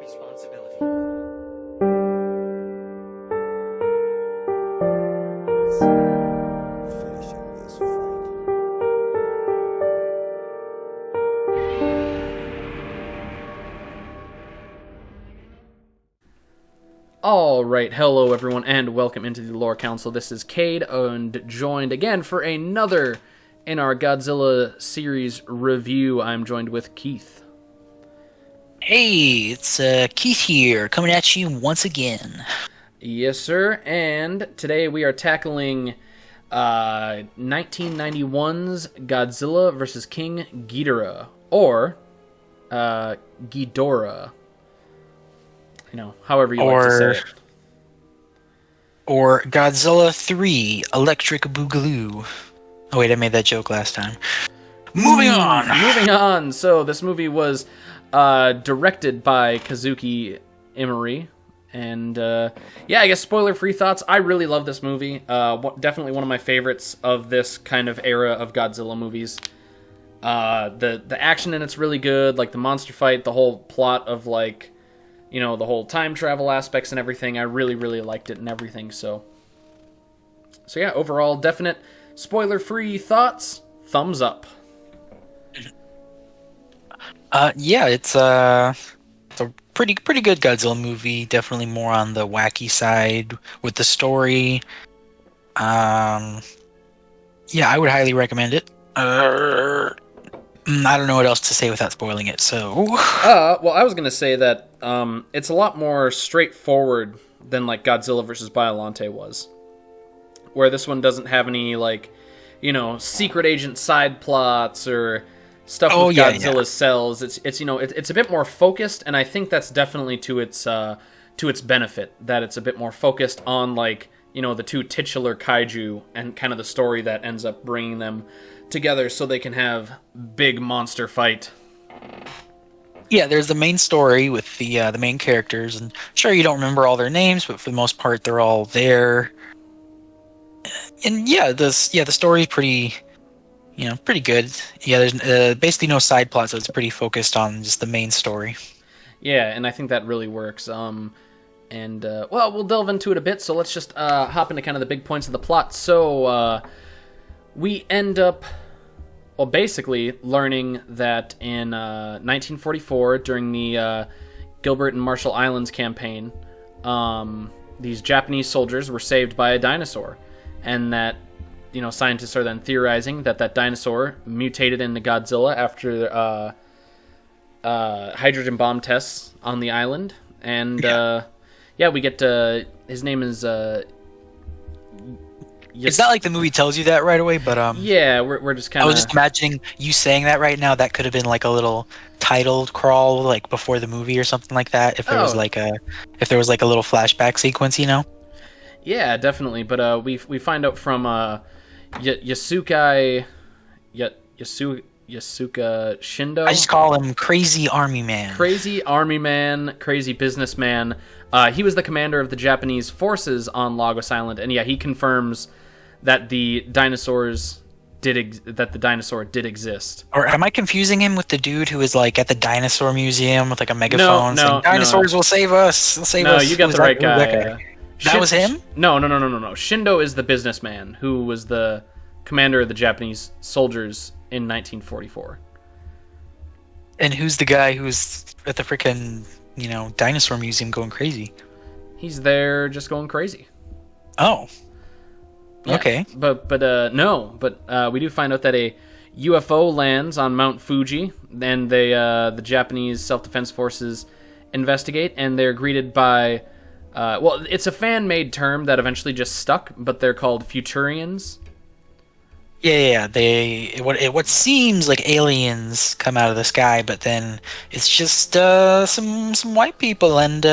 responsibility. Finishing this fight. Alright, hello everyone, and welcome into the Lore Council. This is Cade, and joined again for another in our Godzilla series review. I'm joined with Keith. Hey, it's Keith here, coming at you once again. Yes, sir, and today we are tackling 1991's Godzilla vs. King Ghidorah, or Ghidorah. You know, however you like to say it. Or Godzilla 3, Electric Boogaloo. Oh wait, I made that joke last time. Moving on! So, this movie was directed by Kazuki Imori. And, yeah, I guess spoiler-free thoughts. I really love this movie. Definitely one of my favorites of this kind of era of Godzilla movies. The action in it's really good. Like, the monster fight, the whole plot of, like, you know, the whole time travel aspects and everything. I really, really liked it and everything. So yeah, overall, definite spoiler-free thoughts. Thumbs up. Yeah, it's a pretty good Godzilla movie. Definitely more on the wacky side with the story. Yeah, I would highly recommend it. I don't know what else to say without spoiling it, so... Well, I was going to say that it's a lot more straightforward than, like, Godzilla vs. Biollante was. Where this one doesn't have any, like, you know, secret agent side plots or stuff with Godzilla's cells. It's you know, it's a bit more focused, and I think that's definitely to its benefit, that it's a bit more focused on, like, you know, the two titular kaiju and kind of the story that ends up bringing them together so they can have big monster fight. Yeah, there's the main story with the main characters, and sure, you don't remember all their names, but for the most part, they're all there. And yeah, the story's pretty good. Yeah, there's basically no side plots, so it's pretty focused on just the main story. Yeah, and I think that really works. Well, we'll delve into it a bit, so let's just hop into kind of the big points of the plot. So, we end up, well, basically learning that in 1944, during the Gilbert and Marshall Islands campaign, these Japanese soldiers were saved by a dinosaur, and that, you know, scientists are then theorizing that that dinosaur mutated into Godzilla after hydrogen bomb tests on the island, and we get his name is. It's not like the movie tells you that right away, but yeah, we're just kind of. I was just imagining you saying that right now. That could have been like a little title crawl, like before the movie or something like that. If there was like a little flashback sequence, you know. Yeah, definitely. But we find out from Yasuka Shindo. I just call him Crazy Army Man. Crazy Army Man, crazy businessman. He was the commander of the Japanese forces on Lagos Island, and yeah, he confirms that the dinosaur did exist. Or am I confusing him with the dude who was like at the dinosaur museum with like a megaphone saying, "Dinosaurs will save us. They'll save us." No, you got the right guy. That was him? No. Shindo is the businessman who was the commander of the Japanese soldiers in 1944. And who's the guy who's at the freaking, you know, dinosaur museum going crazy? He's there just going crazy. Oh. Yeah, okay. But we do find out that a UFO lands on Mount Fuji, and the Japanese self-defense forces investigate, and they're greeted by it's a fan-made term that eventually just stuck, but they're called Futurians. Yeah. What seems like aliens come out of the sky, but then it's just some white people and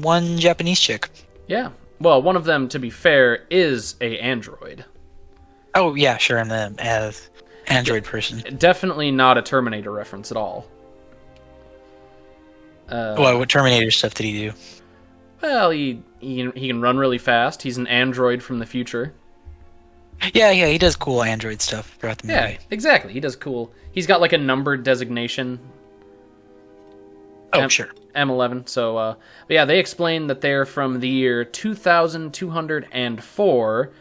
one Japanese chick. Yeah. Well, one of them, to be fair, is a android. Oh yeah, sure. I'm the android person. Definitely not a Terminator reference at all. What Terminator stuff did he do? Well, he can run really fast. He's an android from the future. Yeah, he does cool android stuff throughout the movie. Yeah, exactly. He does cool. He's got like a numbered designation. Oh, sure. M11. So, but yeah, they explain that they're from the year 2204,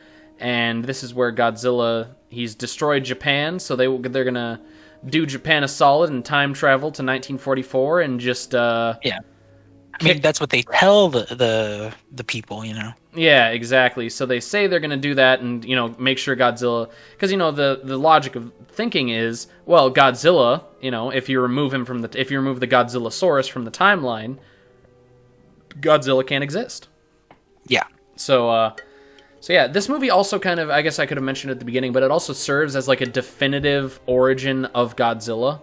and this is where Godzilla, he's destroyed Japan, so they're gonna do Japan a solid and time travel to 1944 and just Yeah. I mean, that's what they tell the people, you know. Yeah, exactly. So they say they're going to do that and, make sure Godzilla... Because, the logic of thinking is, well, Godzilla, if you remove him if you remove the Godzillasaurus from the timeline, Godzilla can't exist. Yeah. So yeah, this movie also kind of, I guess I could have mentioned at the beginning, but it also serves as like a definitive origin of Godzilla.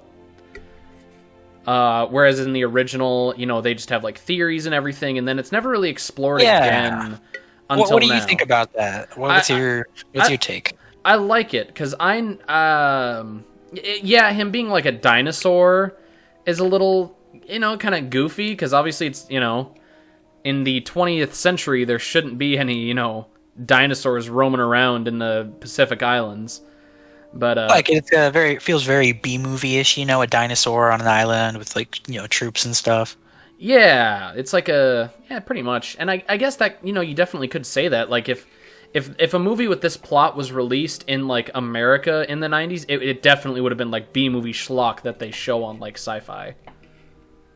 Whereas in the original, they just have like theories and everything, and then it's never really explored again until what do now. you think about that? What's your take? I like it because him being like a dinosaur is a little, kind of goofy because obviously it's, in the 20th century there shouldn't be any, dinosaurs roaming around in the Pacific Islands. But like it feels very B-movie-ish, a dinosaur on an island with like troops and stuff. Yeah, it's like pretty much. And I guess that you definitely could say that. Like if a movie with this plot was released in like America in the 90s, it definitely would have been like B-movie schlock that they show on like sci-fi.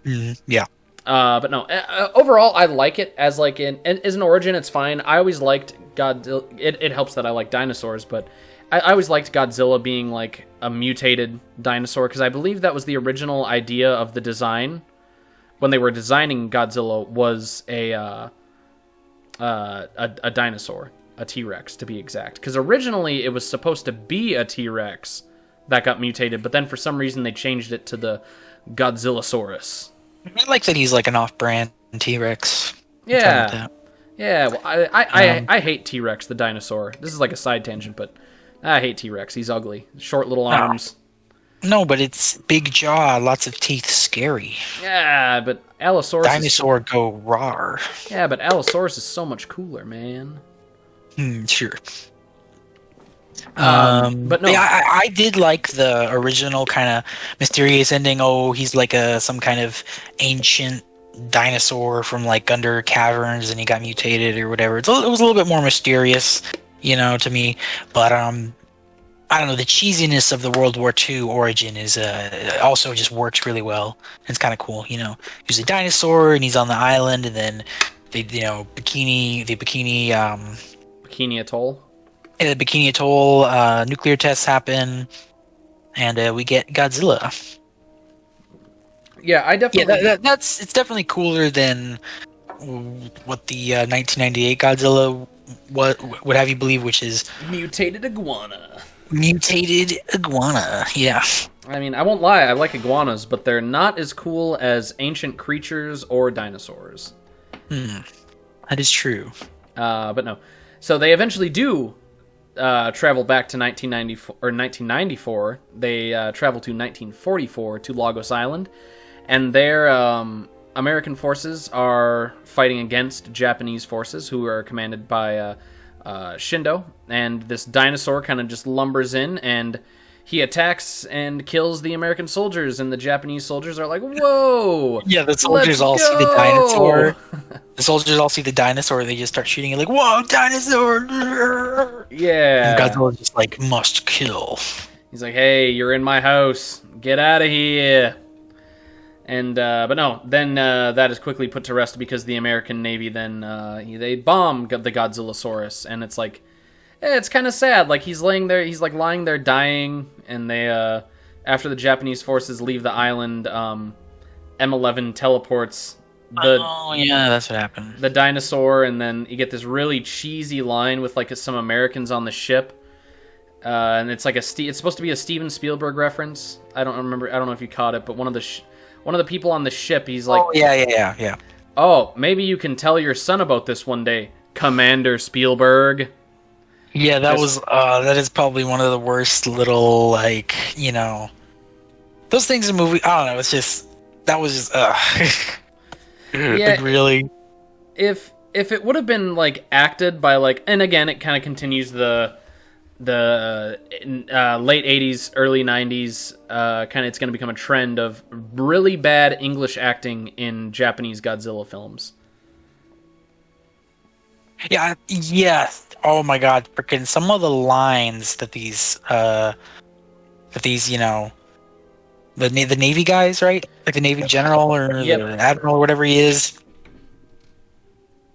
Yeah. But no, overall I like it as like as an origin. It's fine. I always liked Godzilla. It helps that I like dinosaurs, but I always liked Godzilla being like a mutated dinosaur because I believe that was the original idea of the design when they were designing Godzilla was a dinosaur, a T-Rex to be exact. Because originally it was supposed to be a T-Rex that got mutated, but then for some reason they changed it to the Godzillasaurus. I like that he's like an off-brand T-Rex. Yeah. Yeah, well, I hate T-Rex, the dinosaur. This is like a side tangent, but I hate T-Rex. He's ugly. Short little arms. No, but it's big jaw, lots of teeth, scary. Yeah, but Allosaurus... Dinosaur go rawr. Yeah, but Allosaurus is so much cooler, man. Sure. But no. Yeah, I did like the original kind of mysterious ending. Oh, he's like some kind of ancient dinosaur from like under caverns and he got mutated or whatever. It was a little bit more mysterious, to me. But I don't know, the cheesiness of the World War II origin is also just works really well. It's kind of cool, He's a dinosaur and he's on the island, and then Bikini Atoll. The Bikini Atoll, nuclear tests happen, and we get Godzilla. Yeah, I definitely. Yeah, it's definitely cooler than what the 1998 Godzilla would have you believe, which is mutated iguana. Mutated iguana, yeah. I mean, I won't lie, I like iguanas, but they're not as cool as ancient creatures or dinosaurs. That is true. But no. So they eventually do travel back to 1994. They travel to 1944 to Lagos Island, and their American forces are fighting against Japanese forces who are commanded by Shindo, and this dinosaur kind of just lumbers in, and he attacks and kills the American soldiers, and the Japanese soldiers are like, whoa! Yeah, the soldiers all see the dinosaur. The soldiers all see the dinosaur, they just start shooting it like, whoa, dinosaur! Yeah. And Godzilla's just like, must kill. He's like, hey, you're in my house. Get out of here. And, but no, then that is quickly put to rest because the American Navy then, they bomb the Godzillasaurus, and it's like, it's kind of sad. Like, he's lying there dying, and they, after the Japanese forces leave the island, M11 teleports oh, yeah, that's what happened. The dinosaur, and then you get this really cheesy line with, like, some Americans on the ship, and it's like it's supposed to be a Steven Spielberg reference. I don't know if you caught it, but one of the people on the ship, he's like, oh, yeah. Oh, maybe you can tell your son about this one day, Commander Spielberg. Yeah, that is probably one of the worst little, like, those things in movie. I don't know. It's just that was just yeah, like, really. If it would have been like acted by like, and again, it kind of continues the the late 80s, early 90s, kind of it's going to become a trend of really bad English acting in Japanese Godzilla films. Yeah, yes. Oh my God, freaking some of the lines that these, the Navy guys, right? Like the Navy general or Yep. the admiral or whatever he is.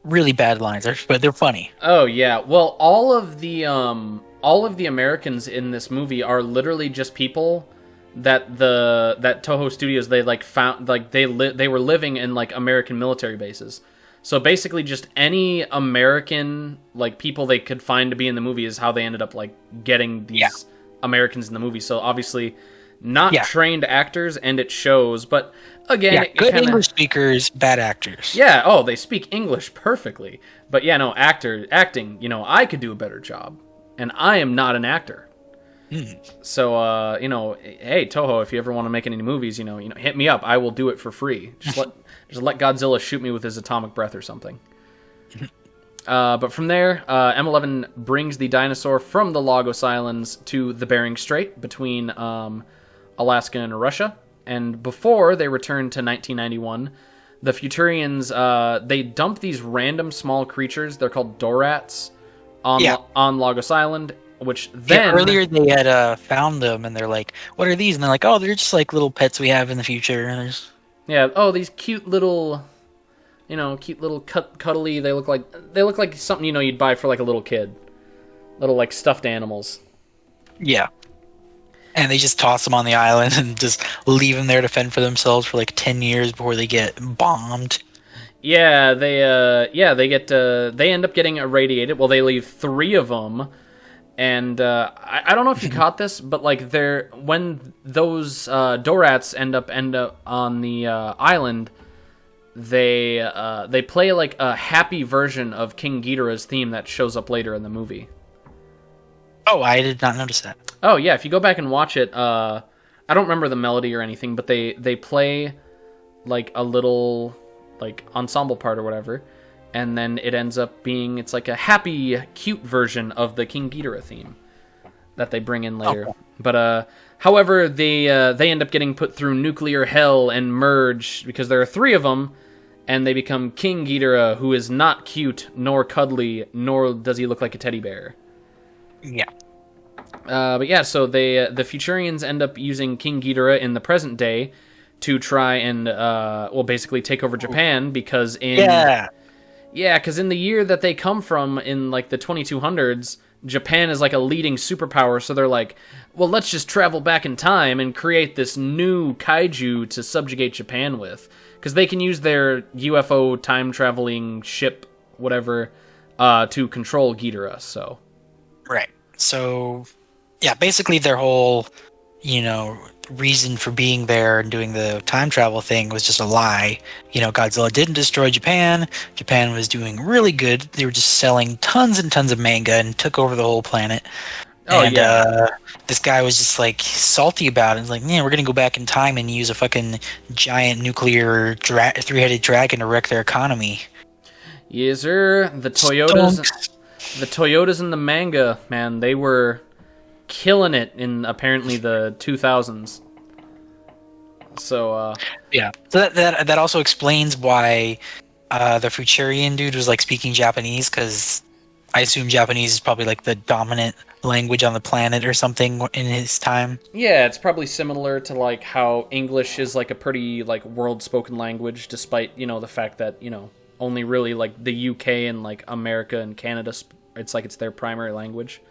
Really bad lines, but they're funny. Oh yeah. Well, all of the Americans in this movie are literally just people that Toho Studios they like found like they were living in like American military bases. So basically just any American like people they could find to be in the movie is how they ended up like getting these Americans in the movie. So obviously not trained actors and it shows, but again, good English speakers, bad actors. Yeah, oh, they speak English perfectly. But yeah, no, acting, I could do a better job. And I am not an actor. So, hey, Toho, if you ever want to make any movies, hit me up. I will do it for free. Just let Godzilla shoot me with his atomic breath or something. But from there, M11 brings the dinosaur from the Lagos Islands to the Bering Strait between Alaska and Russia. And before they return to 1991, the Futurians, they dump these random small creatures. They're called Dorats on Lagos Island, which then... earlier they had found them, and they're like, what are these? And they're like, oh, they're just like little pets we have in the future. And these cute little... cuddly. They look like something you'd buy for like a little kid, little like stuffed animals. Yeah, and they just toss them on the island and just leave them there to fend for themselves for like 10 years before they get bombed. Yeah, they end up getting irradiated. Well, they leave 3 of them, and I don't know if you caught this, but like when those Dorats end up on the island. They play like a happy version of King Ghidorah's theme that shows up later in the movie. Oh, I did not notice that. Oh yeah, if you go back and watch it, I don't remember the melody or anything, but they play like a little like ensemble part or whatever, and then it ends up being it's like a happy, cute version of the King Ghidorah theme that they bring in later. Oh. But however, they end up getting put through nuclear hell and merge because there are 3 of them, and they become King Ghidorah, who is not cute nor cuddly, nor does he look like a teddy bear. Yeah. But yeah, so the Futurians end up using King Ghidorah in the present day to try and basically take over Japan because because in the year that they come from in like the 2200s. Japan is like a leading superpower, so they're like, well, let's just travel back in time and create this new kaiju to subjugate Japan with. Because they can use their UFO time-traveling ship, whatever, to control Ghidorah, so... Right. So, yeah, basically their whole, reason for being there and doing the time travel thing was just a lie. Godzilla didn't destroy Japan. Japan was doing really good. They were just selling tons and tons of manga and took over the whole planet. This guy was just like salty about it. He's like, we're gonna go back in time and use a fucking giant nuclear 3-headed dragon to wreck their economy. Yes, sir. The Toyotas in the manga, man, they were killing it in apparently the 2000s. So so that also explains why the Futurian dude was like speaking Japanese, because I assume Japanese is probably like the dominant language on the planet or something in his time. Yeah, it's probably similar to like how English is like a pretty like world spoken language, despite the fact that only really like the UK and like America and Canada it's like it's their primary language.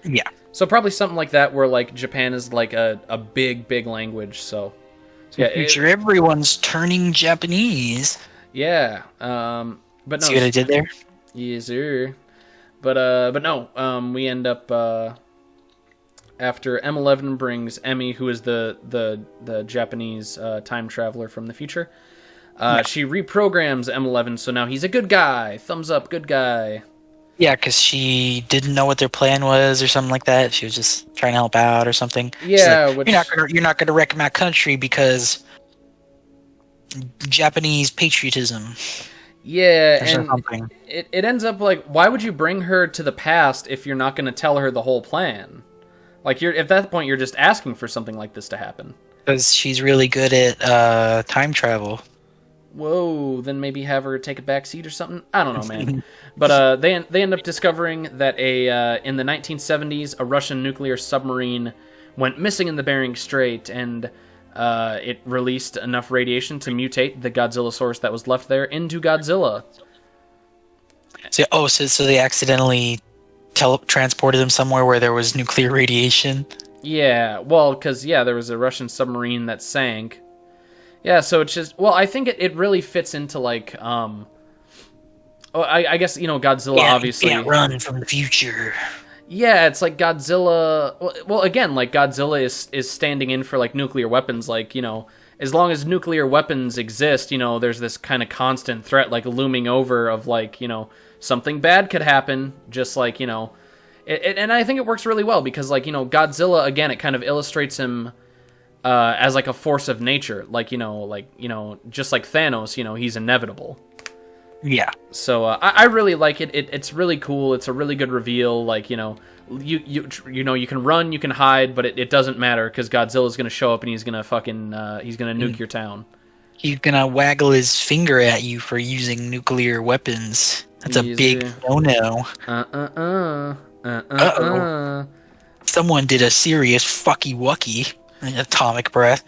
Yeah. So probably something like that, where like Japan is like a big language. So yeah, future everyone's turning Japanese. Yeah. But no. See what I did there? Yes, sir. But no. We end up after M11 brings Emmy, who is the Japanese time traveler from the future. She reprograms M11, so now he's a good guy. Thumbs up, good guy. Yeah, because she didn't know what their plan was or something like that. She was just trying to help out or something. Yeah, like, you're not gonna wreck my country because Japanese patriotism. Yeah, or and something. it ends up like, why would you bring her to the past if you're not going to tell her the whole plan? Like, you're at that point, you're just asking for something like this to happen. Because she's really good at time travel. Whoa, then maybe have her take a back seat or something. I don't know, man. But they end up discovering that in the 1970s, a Russian nuclear submarine went missing in the Bering Strait, and it released enough radiation to mutate the Godzillasaurus that was left there into Godzilla. So they accidentally transported him somewhere where there was nuclear radiation. Yeah, well, because there was a Russian submarine that sank. Yeah, so it's just, well, I think it really fits into like I guess Godzilla obviously can't run from the future. Yeah, it's like Godzilla. Well, again, like Godzilla is standing in for like nuclear weapons. Like as long as nuclear weapons exist, there's this kind of constant threat like looming over of like something bad could happen. Just like and I think it works really well because like Godzilla again, it kind of illustrates him as like a force of nature. Like just like Thanos, he's inevitable. Yeah. So I really like it. It's really cool. It's a really good reveal. Like you can run, you can hide, but it doesn't matter because Godzilla's gonna show up and he's gonna nuke your town. He's gonna waggle his finger at you for using nuclear weapons. That's a big no-no. Uh-oh. Someone did a serious fucky-wucky in atomic breath.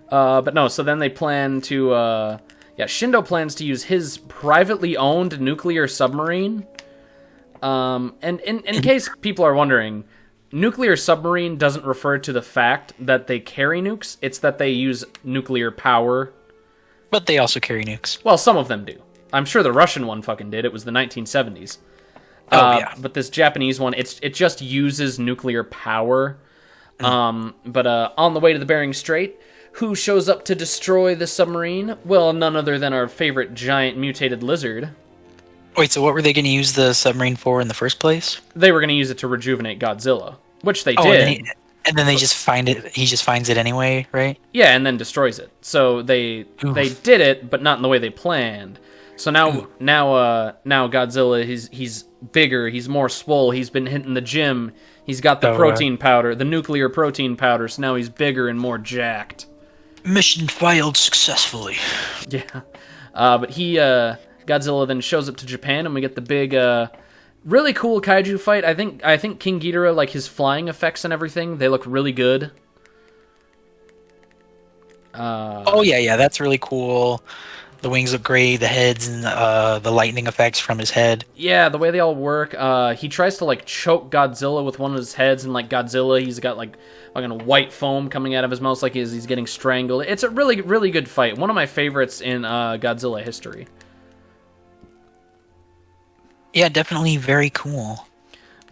But no, so then they plan to Shindo plans to use his privately owned nuclear submarine. And in case people are wondering, nuclear submarine doesn't refer to the fact that they carry nukes, it's that they use nuclear power. But they also carry nukes. Well, some of them do. I'm sure the Russian one fucking did. It was the 1970s. Yeah. But this Japanese one, it just uses nuclear power. But on the way to the Bering Strait, who shows up to destroy the submarine? Well, none other than our favorite giant mutated lizard. Wait, so what were they going to use the submarine for in the first place? They were going to use it to rejuvenate Godzilla, which they did. And then they just find it. He just finds it anyway, right? Yeah, and then destroys it. So they did it, but not in the way they planned. So now Godzilla, he's bigger, he's more swole, he's been hitting the gym, he's got the protein powder, the nuclear protein powder, so now he's bigger and more jacked. Mission failed successfully. Yeah. But Godzilla then shows up to Japan, and we get the big, really cool kaiju fight. I think King Ghidorah, like his flying effects and everything, they look really good. Yeah, that's really cool. The wings look great, the heads and the lightning effects from his head. Yeah, the way they all work. He tries to like choke Godzilla with one of his heads, and like Godzilla, he's got like fucking white foam coming out of his mouth like he's getting strangled. It's a really, really good fight. One of my favorites in Godzilla history. Yeah, definitely very cool.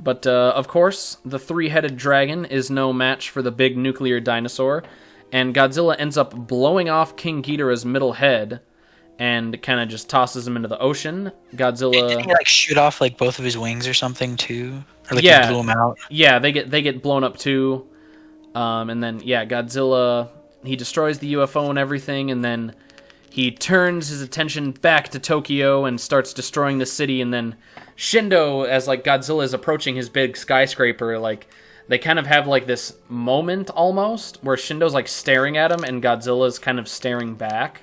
But of course, the three-headed dragon is no match for the big nuclear dinosaur, and Godzilla ends up blowing off King Ghidorah's middle head and kind of just tosses him into the ocean. Godzilla... Didn't he like shoot off like both of his wings or something too? Or like he blew him out? Yeah, they get blown up too. And then Godzilla, he destroys the UFO and everything, and then he turns his attention back to Tokyo and starts destroying the city, and then Shindo, as like Godzilla is approaching his big skyscraper, like they kind of have like this moment almost where Shindo's like staring at him and Godzilla's kind of staring back.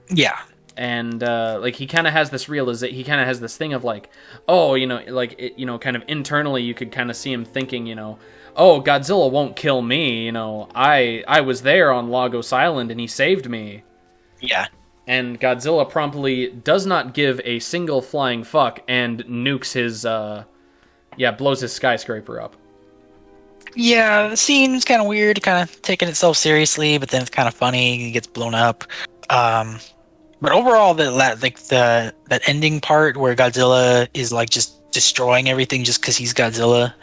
Yeah. And like he kind of has this he kind of has this thing of like, oh, kind of internally you could kind of see him thinking, oh, Godzilla won't kill me, I was there on Lagos Island and he saved me. Yeah. And Godzilla promptly does not give a single flying fuck and nukes his blows his skyscraper up. Yeah, the scene's kind of weird, kind of taking itself seriously, but then it's kind of funny. He gets blown up. But overall, that ending part where Godzilla is like just destroying everything just because he's Godzilla,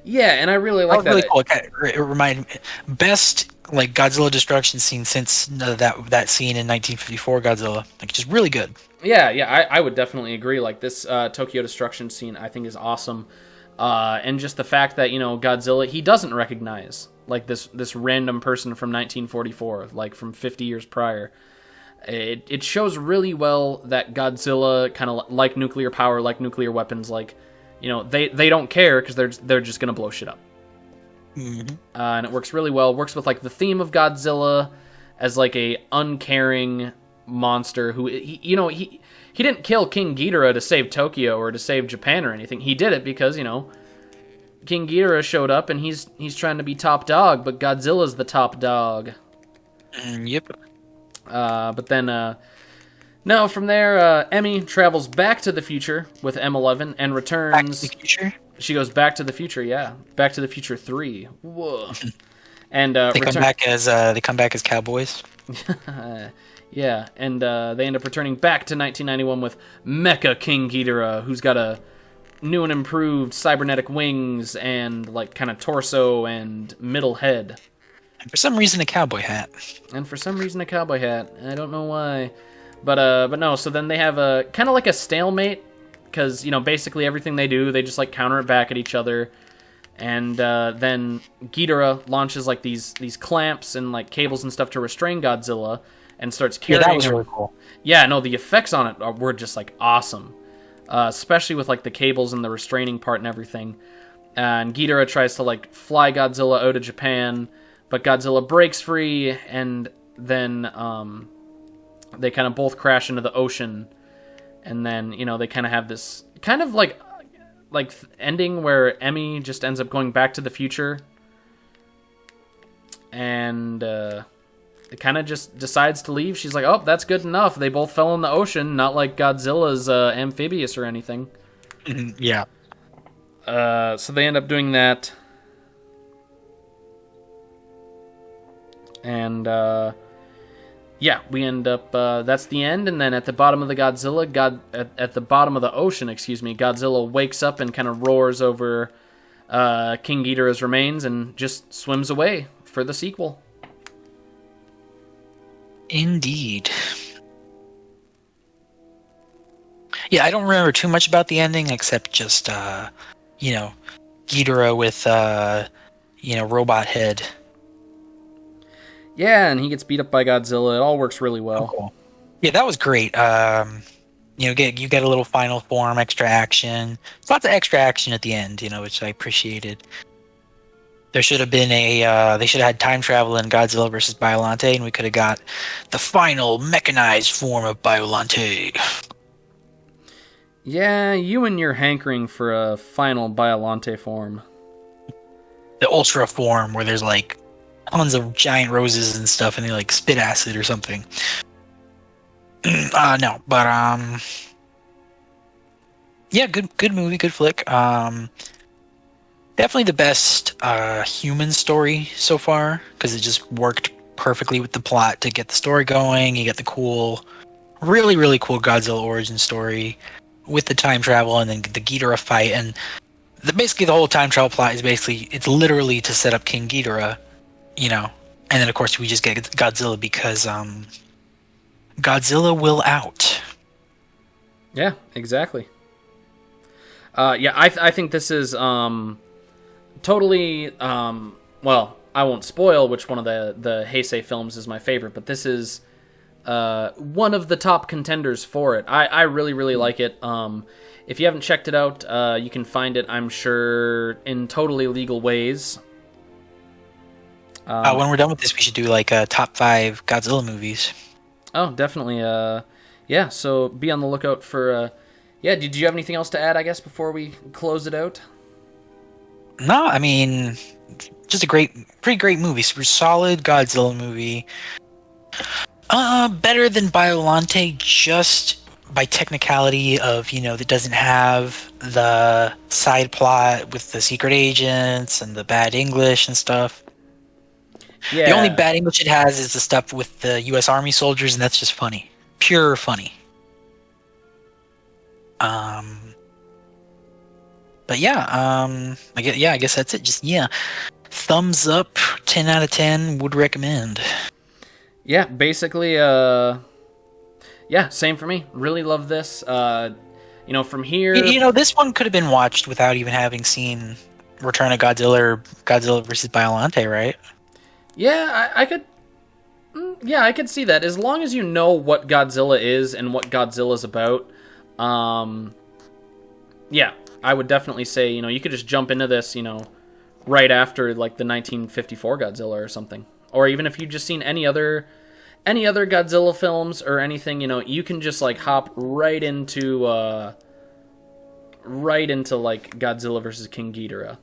Yeah, and I really like that. Really cool. It reminded me best like Godzilla destruction scene since that scene in 1954 Godzilla. Like just really good. Yeah, I would definitely agree. Like this Tokyo destruction scene, I think is awesome. And just the fact that Godzilla, he doesn't recognize like this random person from 1944, like from 50 years prior. It shows really well that Godzilla, kind of like nuclear power, like nuclear weapons, like, they don't care because they're just gonna blow shit up. Mm-hmm. And it works really well. Works with like the theme of Godzilla as like a uncaring monster who he didn't kill King Ghidorah to save Tokyo or to save Japan or anything. He did it because King Ghidorah showed up and he's trying to be top dog, but Godzilla's the top dog. Yep. But then no, from there Emmy travels back to the future with M11 and returns. Back to the Future. She goes Back to the Future, yeah. Back to the Future 3. Whoa. And they come back as cowboys. Yeah, and they end up returning back to 1991 with Mecha King Ghidorah, who's got a new and improved cybernetic wings and like kind of torso and middle head. And for some reason, a cowboy hat. I don't know why, but no. So then they have a kind of like a stalemate. Because, basically everything they do, they just, like, counter it back at each other. And then Ghidorah launches, like, these clamps and, like, cables and stuff to restrain Godzilla and starts carrying him. That was really cool. Yeah, no, the effects on it were just, like, awesome. Especially with, like, the cables and the restraining part and everything. And Ghidorah tries to, like, fly Godzilla out of Japan, but Godzilla breaks free, and then they kind of both crash into the ocean. And then, they kind of have this kind of like ending where Emmy just ends up going back to the future. And it kind of just decides to leave. She's like, oh, that's good enough. They both fell in the ocean, not like Godzilla's amphibious or anything. Yeah. So they end up doing that. And yeah, we end up. That's the end, and then at the bottom of the at the bottom of the ocean, Godzilla wakes up and kind of roars over King Ghidorah's remains and just swims away for the sequel. Indeed. Yeah, I don't remember too much about the ending except just Ghidorah with robot head. Yeah, and he gets beat up by Godzilla. It all works really well. Oh, cool. Yeah, that was great. You get a little final form, extra action. There's lots of extra action at the end, which I appreciated. There should have been they should have had time travel in Godzilla versus Biollante, and we could have got the final mechanized form of Biollante. Yeah, you and your hankering for a final Biollante form. The Ultra form, where there's like tons of giant roses and stuff, and they like spit acid or something. No, but yeah, good movie, good flick. Definitely the best human story so far, because it just worked perfectly with the plot to get the story going. You get the cool, really, really cool Godzilla origin story with the time travel and then the Ghidorah fight. And basically the whole time travel plot is it's literally to set up King Ghidorah, And then, of course, we just get Godzilla because Godzilla will out. Yeah, exactly. Yeah, I think this is totally. Well, I won't spoil which one of the Heisei films is my favorite, but this is one of the top contenders for it. I really, really like it. If you haven't checked it out, you can find it, I'm sure, in totally legal ways. When we're done with this, we should do like top 5 Godzilla movies. Oh, definitely. Yeah, so be on the lookout for... yeah, did you have anything else to add, I guess, before we close it out? No, I mean, just a pretty great movie. Super solid Godzilla movie. Better than Biollante just by technicality of, that doesn't have the side plot with the secret agents and the bad English and stuff. Yeah. The only bad English it has is the stuff with the U.S. Army soldiers, and that's just funny. Pure funny. But yeah, I guess that's it. Just, thumbs up, 10 out of 10, would recommend. Yeah, basically, same for me. Really love this. From here... this one could have been watched without even having seen Return of Godzilla or Godzilla vs. Biollante, right? Yeah, I could Yeah, I could see that. As long as you know what Godzilla is and what Godzilla's about, yeah, I would definitely say, you could just jump into this, right after, like, the 1954 Godzilla or something. Or even if you've just seen any other Godzilla films or anything, you can just, like, hop right into, like, Godzilla versus King Ghidorah.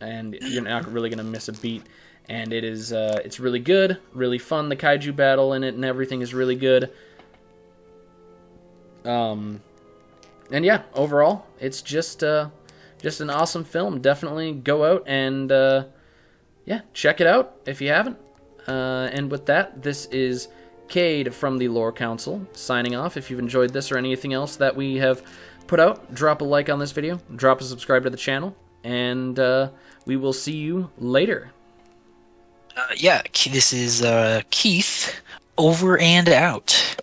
And you're not really going to miss a beat. And it's really good, really fun. The kaiju battle in it and everything is really good. And yeah, overall, it's just an awesome film. Definitely go out and yeah, check it out if you haven't. And with that, this is Cade from the Lore Council signing off. If you've enjoyed this or anything else that we have put out, drop a like on this video, drop a subscribe to the channel, and we will see you later. Yeah, this is Keith, over and out.